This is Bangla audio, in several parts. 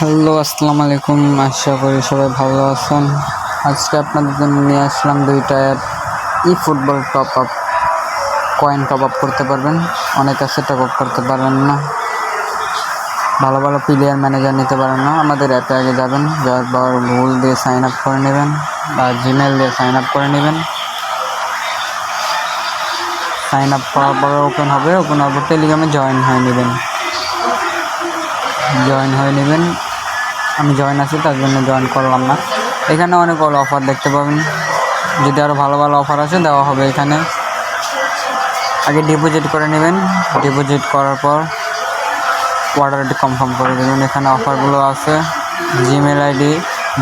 হ্যালো, আসসালামু আলাইকুম। আশা করি সবাই ভালো আছেন। আজকে আপনাদের জন্য নিয়ে আসলাম দুইটা app. Football top up, coin top up করতে পারবেন। অনেক আছে টপ আপ করতে পারবেন না, ভালো ভালো প্লেয়ার ম্যানেজার নিতে পারেন না। আমাদের অ্যাপে আগে যাবেন, যাওয়ার পর গুগল দিয়ে সাইন আপ করে নেবেন বা জিমেল দিয়ে সাইন আপ করে নেবেন। সাইন আপ করার পরে ওপেন হবে, ওপেন হওয়ার পর টেলিগ্রামে জয়েন হয়ে নেবেন। আমি জয়েন আছি, তার জন্য জয়েন করলাম না। এখানে অনেক ভালো অফার দেখতে পাবেন। যদি আরও ভালো ভালো অফার আছে দেওয়া হবে। এখানে আগে ডিপোজিট করে নেবেন, ডিপোজিট করার পর অর্ডারটি কনফার্ম করে দেবেন। এখানে অফারগুলো আছে। জিমেল আইডি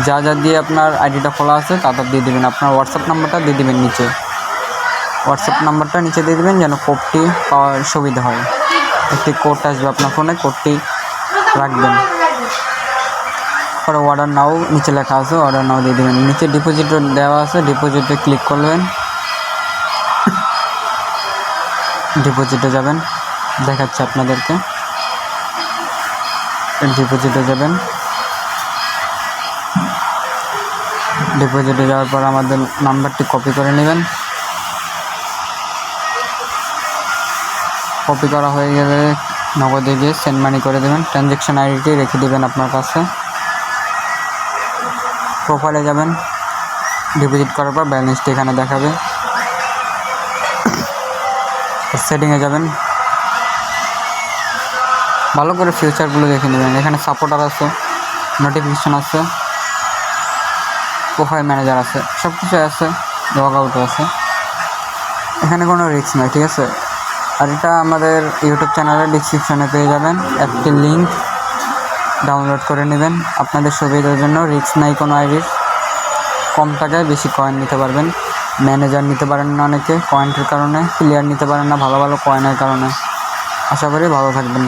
যা দিয়ে আপনার আইডিটা খোলা আছে তা দিয়ে দেবেন। আপনার হোয়াটসঅ্যাপ নাম্বারটা দিয়ে দেবেন নিচে, দিয়ে দেবেন যেন কোডটি পাওয়ার সুবিধা হয়। একটি কোড আসবে আপনার ফোনে, কোডটি রাখবেন। পরে অর্ডার নাও নিচে লেখা আছে, অর্ডার নাও দিয়ে দেবেন। নিচে ডিপোজিট দেওয়া আছে, ডিপোজিটে ক্লিক করবেন। ডিপোজিটে যাবেন, দেখাচ্ছে আপনাদেরকে। ডিপোজিটে যাবেন, ডিপোজিটে যাওয়ার পর আমাদের নাম্বারটি কপি করে নেবেন। কপি করা হয়ে গেলে নগদে গিয়ে সেন্ড মানি করে দেবেন। ট্রানজ্যাকশন আইডিটি রেখে দেবেন আপনার কাছে। প্রোফাইলে যাবেন, ডিপোজিট করার পর ব্যালেন্সটি এখানে দেখাবে। সেটিংয়ে যাবেন, ভালো করে ফিউচারগুলো দেখে নেবেন। এখানে সাপোর্টার আছে, নোটিফিকেশান আছে, প্রোফাইল ম্যানেজার আছে, সব কিছু আছে, লগ আউটও আছে। এখানে কোনো রিস্ক নয়, ঠিক আছে। আর এটা আমাদের ইউটিউব চ্যানেলের ডিসক্রিপশনে পেয়ে যাবেন। অ্যাপটির লিঙ্ক ডাউনলোড করে নেবেন আপনাদের সুবিধার জন্য। রিস্ক নাই কোনো আইডির। কম টাকায় বেশি কয়েন নিতে পারবেন। ম্যানেজার নিতে পারেন না অনেকে কয়েনের কারণে, প্লেয়ার নিতে পারেন না ভালো ভালো কয়েনের কারণে। আশা করি ভালো থাকবেন।